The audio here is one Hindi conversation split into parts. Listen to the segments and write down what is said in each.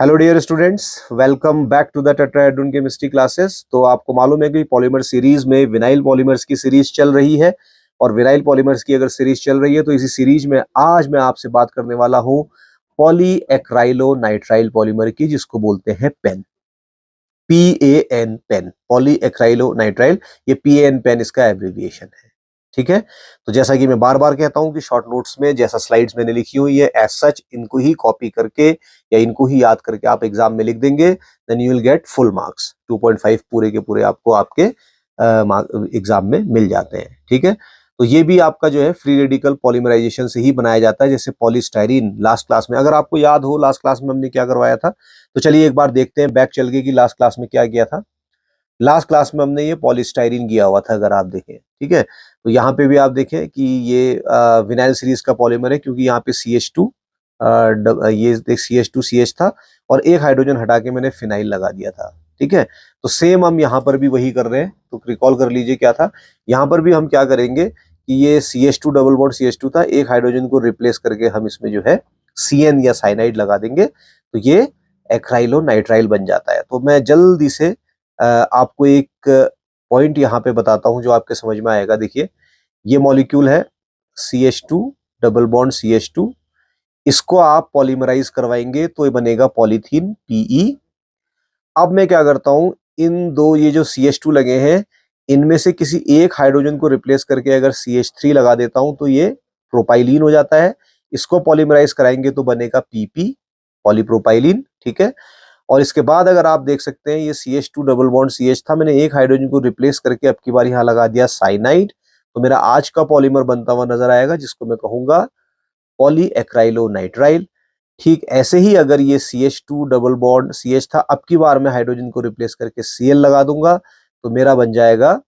Hello dear students, welcome back to the Tetrahedron chemistry classes. तो आपको मालूम है कि पॉलीमर सीरीज में विनाइल पॉलीमर्स की सीरीज चल रही है और विनाइल पॉलीमर्स की अगर सीरीज चल रही है तो इसी सीरीज में आज मैं आपसे बात करने वाला हूं पॉली एक्राइलो नाइट्राइल पॉलीमर की, जिसको बोलते हैं PAN. PAN, PAN, polyacrylonitrile. ये PAN पेन इसका एब्रिविएशन है। ठीक है, तो जैसा कि मैं बार बार कहता हूं कि शॉर्ट नोट्स में जैसा स्लाइड्स मैंने लिखी हुई है एज सच इनको ही कॉपी करके या इनको ही याद करके आप एग्जाम में लिख देंगे, then you will get full marks. 2.5 पूरे के पूरे आपको आपके एग्जाम में मिल जाते हैं। ठीक है, तो ये भी आपका जो है फ्री रेडिकल पॉलीमराइजेशन से ही बनाया जाता है, जैसे पॉलीस्टाइरीन। लास्ट क्लास में अगर आपको याद हो लास्ट क्लास में हमने क्या करवाया था, तो चलिए एक बार देखते हैं बैक चल के कि लास्ट क्लास में क्या किया था। लास्ट क्लास में हमने ये पॉलीस्टाइरीन किया हुआ था, अगर आप देखें। ठीक है, तो यहाँ पे भी आप देखें कि ये विनाइल सीरीज का पॉलीमर है, क्योंकि यहाँ पे CH2 ये देख CH2CH था और एक हाइड्रोजन हटा के मैंने फिनाइल लगा दिया था। ठीक है, तो सेम हम यहाँ पर भी वही कर रहे हैं। तो रिकॉल कर लीजिए क्या था, यहाँ पर भी हम क्या करेंगे कि ये CH2 डबल बॉन्ड CH2 था, एक हाइड्रोजन को रिप्लेस करके हम इसमें जो है CN या साइनाइड लगा देंगे, तो ये एक्राइलो नाइट्राइल बन जाता है। तो मैं जल्दी से आपको एक पॉइंट यहाँ पे बताता हूँ जो आपके समझ में आएगा। देखिए, ये मॉलिक्यूल है CH2 डबल बॉन्ड CH2, इसको आप पॉलीमराइज करवाएंगे तो ये बनेगा पॉलीथीन PE। अब मैं क्या करता हूं, इन दो ये जो CH2 लगे हैं इनमें से किसी एक हाइड्रोजन को रिप्लेस करके अगर CH3 लगा देता हूं तो ये प्रोपाइलीन हो जाता है। इसको पॉलीमराइज कराएंगे तो बनेगा PP, पॉलीप्रोपाइलीन। ठीक है, और इसके बाद अगर आप देख सकते हैं ये CH2 डबल बॉन्ड CH था, मैंने एक हाइड्रोजन को रिप्लेस करके अब की बार यहाँ लगा दिया साइनाइड, तो मेरा आज का पॉलीमर बनता हुआ नजर आएगा, जिसको मैं कहूंगा पॉली एक्राइलो नाइट्राइल। ठीक ऐसे ही अगर ये CH2 डबल बॉन्ड CH था, अब की बार मैं हाइड्रोजन को रिप्लेस करके Cl लगा दूंगा, तो मेरा बन जाएगा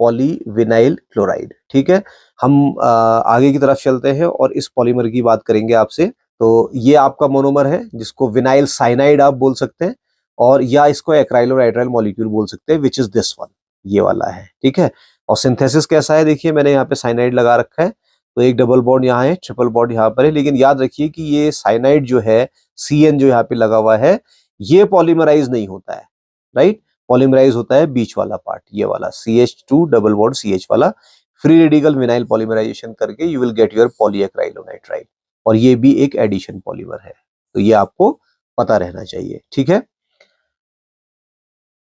पॉली विनाइल क्लोराइड। ठीक है, हम आगे की तरफ चलते हैं और इस पॉलीमर की बात करेंगे आपसे। तो ये आपका मोनोमर है, जिसको विनाइल साइनाइड आप बोल सकते हैं, और या इसको एक्राइलो नाइट्राइल मॉलिक्यूल बोल सकते हैं, विच इज दिस वन, ये वाला है। ठीक है, और सिंथेसिस कैसा है, देखिए मैंने यहाँ पे साइनाइड लगा रखा है, तो एक डबल बॉन्ड यहाँ है, ट्रिपल बॉन्ड यहाँ पर है, लेकिन याद रखिए कि ये साइनाइड जो है, CN जो यहाँ पे लगा हुआ है, ये पॉलीमराइज नहीं होता है, राइट। पॉलीमराइज होता है बीच वाला पार्ट, ये वाला CH2 डबल बॉन्ड CH वाला। फ्री रेडिकल विनाइल पॉलीमराइजेशन करके यू विल गेट योर पॉलीएक्राइलोनाइट्राइल, और ये भी एक एडिशन पॉलीमर है, तो ये आपको पता रहना चाहिए। ठीक है,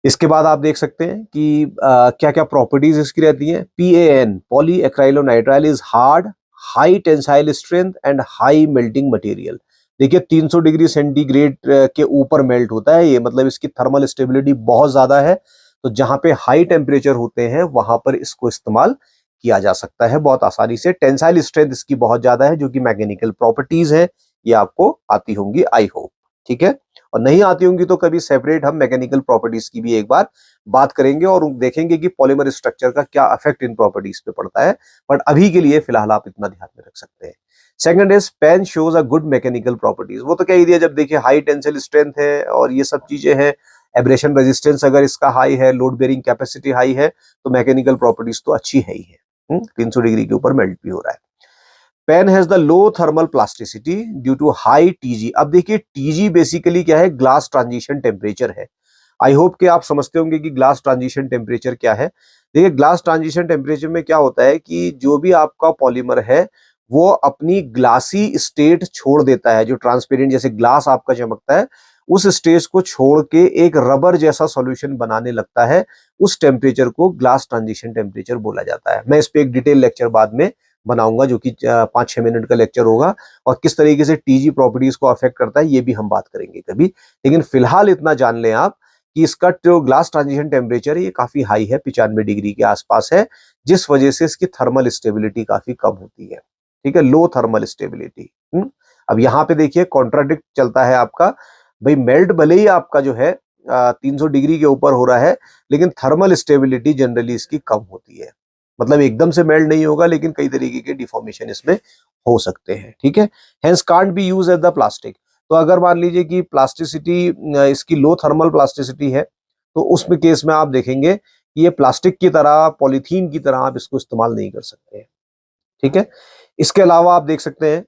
इसके बाद आप देख सकते हैं कि क्या क्या प्रॉपर्टीज इसकी रहती हैं। PAN, polyacrylonitrile, is hard, high tensile strength and high melting material. देखिए 300 डिग्री सेंटीग्रेड के ऊपर मेल्ट होता है ये, मतलब इसकी थर्मल स्टेबिलिटी बहुत ज्यादा है। तो जहां पे हाई टेम्परेचर होते हैं वहां पर इसको इस्तेमाल किया जा सकता है बहुत आसानी से। टेंसाइल स्ट्रेंथ इसकी बहुत ज्यादा है, जो कि मैकेनिकल प्रॉपर्टीज है, ये आपको आती होंगी आई होप। ठीक है, और नहीं आती होंगी तो कभी सेपरेट हम मैकेनिकल प्रॉपर्टीज की भी एक बार बात करेंगे और देखेंगे कि पॉलीमर स्ट्रक्चर का क्या इफेक्ट इन प्रॉपर्टीज पे पड़ता है। बट अभी के लिए फिलहाल आप इतना ध्यान में रख सकते हैं। Second is PAN shows a good mechanical properties. वो तो कह ही दिया, जब देखिए हाई टेंसिल स्ट्रेंथ है और ये सब चीजें हैं, एब्रेशन रेजिस्टेंस अगर इसका हाई है, लोड बेरिंग कैपेसिटी हाई है, तो मैकेनिकल प्रॉपर्टीज तो अच्छी है ही है। 300 डिग्री के ऊपर मेल्ट भी हो रहा है। PAN has the low thermal plasticity due to high TG। अब देखिए TG बेसिकली क्या है, ग्लास ट्रांजिशन टेम्परेचर है। आई होप कि आप समझते होंगे कि ग्लास ट्रांजिशन टेम्परेचर क्या है। देखिए ग्लास ट्रांजिशन टेम्परेचर में क्या होता है कि जो भी आपका पॉलीमर है वो अपनी ग्लासी स्टेट छोड़ देता है, जो ट्रांसपेरेंट जैसे ग्लास आपका चमकता है उस स्टेज को छोड़ के एक रबर जैसा सॉल्यूशन बनाने लगता है। उस टेम्परेचर को ग्लास ट्रांजिशन टेम्परेचर बोला जाता है। मैं इस पे एक डिटेल लेक्चर बाद में बनाऊंगा, जो कि 5-6 मिनट का लेक्चर होगा, और किस तरीके से TG प्रॉपर्टीज को अफेक्ट करता है ये भी हम बात करेंगे कभी। लेकिन फिलहाल इतना जान लें आप कि इसका जो ग्लास ट्रांजिशन टेम्परेचर है ये काफी हाई है, 95 डिग्री के आसपास है, जिस वजह से इसकी थर्मल स्टेबिलिटी काफी कम होती है। ठीक है, लो थर्मल स्टेबिलिटी। अब यहाँ पे देखिए कॉन्ट्राडिक्ट चलता है आपका, भाई मेल्ट भले ही आपका जो है 300 डिग्री के ऊपर हो रहा है, लेकिन थर्मल स्टेबिलिटी जनरली इसकी कम होती है। मतलब एकदम से मेल्ट नहीं होगा, लेकिन कई तरीके के डिफॉर्मेशन इसमें हो सकते हैं। ठीक है, hence can't be use as the plastic. तो अगर मान लीजिए कि प्लास्टिसिटी इसकी लो थर्मल प्लास्टिसिटी है, तो उसमें केस में आप देखेंगे कि ये प्लास्टिक की तरह, पॉलीथीन की तरह आप इसको इस्तेमाल नहीं कर सकते हैं। ठीक है, इसके अलावा आप देख सकते हैं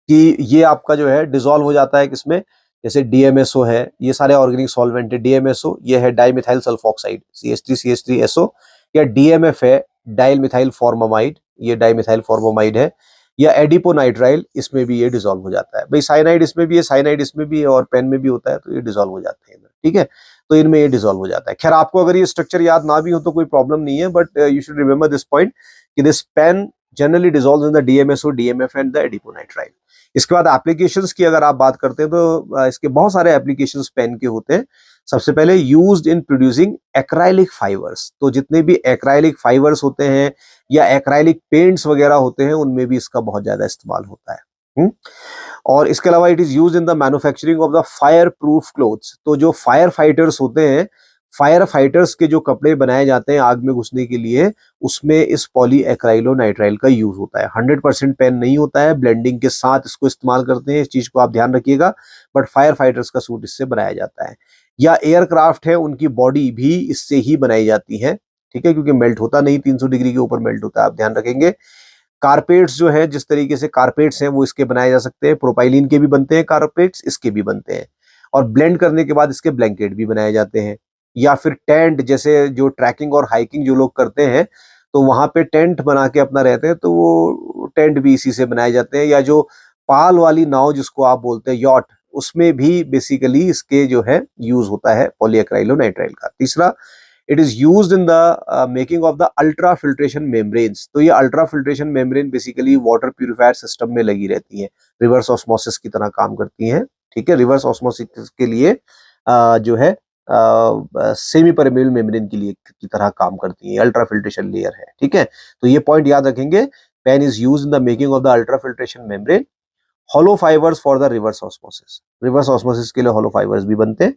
कि ये आपका जो है डिसॉल्व हो जाता है किसमें, जैसे DMSO है, ये सारे ऑर्गेनिक सॉल्वेंट है। DMSO ये है डाइमिथाइल सल्फोक्साइड CH3CH3SO, या DMF है डाइल मिथाइल फॉर्मामाइड, ये डाइमिथाइल फॉर्मामाइड है, या एडिपोनाइट्राइल, इसमें भी ये डिसॉल्व हो जाता है। भाई साइनाइड इसमें भी है, साइनाइड इसमें भी है और पेन में भी होता है, तो ये डिसॉल्व हो जाते हैं। ठीक है, तो इनमें ये डिसॉल्व हो जाता है। खैर आपको अगर ये स्ट्रक्चर याद ना भी हो तो कोई प्रॉब्लम नहीं है, but you should remember this point कि this PAN generally dissolves in the DMSO, DMF and the adiponitrile. इसके बाद एप्लीकेशंस की अगर आप बात करते हैं तो इसके बहुत सारे एप्लीकेशंस पेन के होते हैं। सबसे पहले used in producing acrylic fibres, तो जितने भी एक्राइलिक फाइबर्स होते हैं या एक्राइलिक पेंट्स वगैरह होते हैं उनमें भी इसका बहुत ज्यादा इस्तेमाल होता है। और इसके अलावा it is used in the manufacturing of the fire proof clothes, तो जो फायर फाइटर्स होते हैं, फायर फाइटर्स के जो कपड़े बनाए जाते हैं आग में घुसने के लिए, उसमें इस पॉली एक्राइलोनाइट्राइल का यूज होता है। 100% पेन नहीं होता है, ब्लेंडिंग के साथ इसको इस्तेमाल करते हैं, इस चीज को आप ध्यान रखिएगा, बट फायर फाइटर्स का सूट इससे बनाया जाता है। या एयरक्राफ्ट है, उनकी बॉडी भी इससे ही बनाई जाती है, ठीक है, क्योंकि मेल्ट होता नहीं, 300 डिग्री के ऊपर मेल्ट होता है, आप ध्यान रखेंगे। कारपेट्स जो है, जिस तरीके से कारपेट्स हैं वो इसके बनाए जा सकते हैं, प्रोपाइलिन के भी बनते हैं कारपेट्स, इसके भी बनते हैं, और ब्लेंड करने के बाद इसके ब्लैंकेट भी बनाए जाते हैं। या फिर टेंट, जैसे जो ट्रैकिंग और हाइकिंग जो लोग करते हैं तो वहां पे टेंट बना के अपना रहते हैं, तो वो टेंट भी इसी से बनाए जाते हैं। या जो पाल वाली नाव जिसको आप बोलते हैं यॉट, उसमें भी बेसिकली इसके जो है यूज होता है पॉलीएक्राइलोनाइट्राइल का। तीसरा, it is used in the making of the ultra filtration membranes, तो ये ultra filtration membrane basically water purifier system में लगी रहती है, रिवर्स ऑस्मोसिस की तरह काम करती हैं। ठीक है, रिवर्स ऑस्मोसिस के लिए जो है सेमी परमेबल मेम्ब्रेन के लिए की तरह काम करती है, अल्ट्रा फिल्ट्रेशन लेयर है। ठीक है, तो ये पॉइंट याद रखेंगे, PAN is used in the making of the ultra filtration membrane. Hollow fibres for the reverse osmosis, reverse osmosis के लिए हॉलो फाइबर्स भी बनते हैं।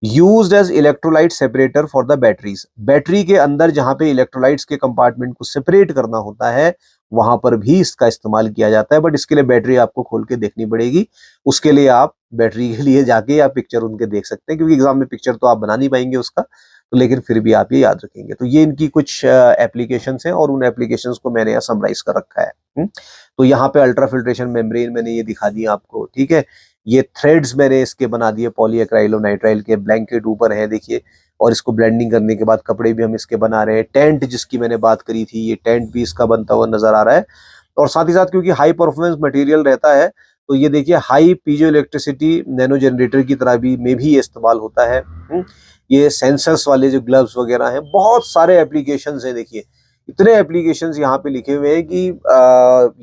Used as electrolyte separator for the batteries, battery के अंदर जहां पे इलेक्ट्रोलाइट्स के कंपार्टमेंट को सेपरेट करना होता है वहां पर भी इसका इस्तेमाल किया जाता है, बट इसके लिए बैटरी आपको खोल के देखनी पड़ेगी। उसके लिए आप बैटरी के लिए जाके या पिक्चर उनके देख सकते हैं, क्योंकि एग्जाम में पिक्चर तो आप बना नहीं पाएंगे उसका, तो लेकिन फिर भी आप ये याद रखेंगे। तो ये इनकी कुछ एप्लीकेशंस हैं और उन एप्लीकेशंस को मैंने यहाँ समराइज कर रखा है। तो यहाँ पे अल्ट्रा फिल्ट्रेशन मेम्ब्रेन मैंने ये दिखा दिया आपको, ठीक है। ये थ्रेड्स मैंने इसके बना दिए पॉलीएक्राइलोनाइट्राइल के, ब्लैंकेट ऊपर है देखिए, और इसको ब्लेंडिंग करने के बाद कपड़े भी हम इसके बना रहे हैं। टेंट जिसकी मैंने बात करी थी, ये टेंट भी इसका बनता हुआ नजर आ रहा है। और साथ ही साथ क्योंकि हाई परफॉर्मेंस मटेरियल रहता है, तो ये देखिए high piezo electricity nano generator की तरह भी में भी ये इस्तेमाल होता है। ये सेंसर्स वाले जो ग्लव्स वगैरह हैं, बहुत सारे एप्लीकेशंस हैं। देखिए इतने एप्लीकेशंस यहाँ पे लिखे हुए हैं कि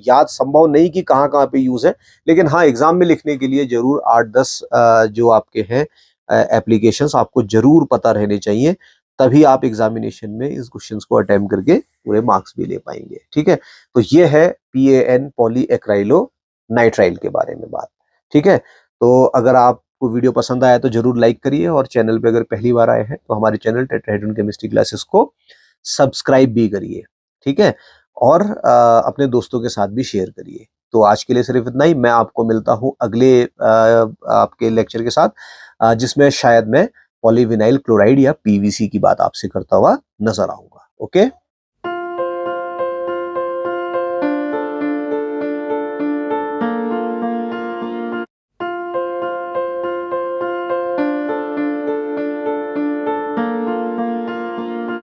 याद संभव नहीं कि कहाँ कहाँ पे यूज है, लेकिन हाँ एग्जाम में लिखने के लिए जरूर 8-10 जो आपके हैं एप्लीकेशंस आपको जरूर पता रहने चाहिए, तभी आप एग्जामिनेशन में इस क्वेश्चंस को अटेम्प्ट करके पूरे मार्क्स भी ले पाएंगे। ठीक है, तो ये है PAN पॉलीएक्राइलोनाइट्राइल के बारे में बात। ठीक है, तो अगर आपको वीडियो पसंद आया तो जरूर लाइक करिए, और चैनल पे अगर पहली बार आए हैं तो हमारे चैनल टेट्राहेड्रॉन केमिस्ट्री क्लासेस को सब्सक्राइब भी करिए। ठीक है, और अपने दोस्तों के साथ भी शेयर करिए। तो आज के लिए सिर्फ इतना ही, मैं आपको मिलता हूँ अगले आपके लेक्चर के साथ, जिसमें शायद मैं पॉलीविनाइल क्लोराइड या PVC की बात आपसे करता हुआ नजर आऊंगा। ओके।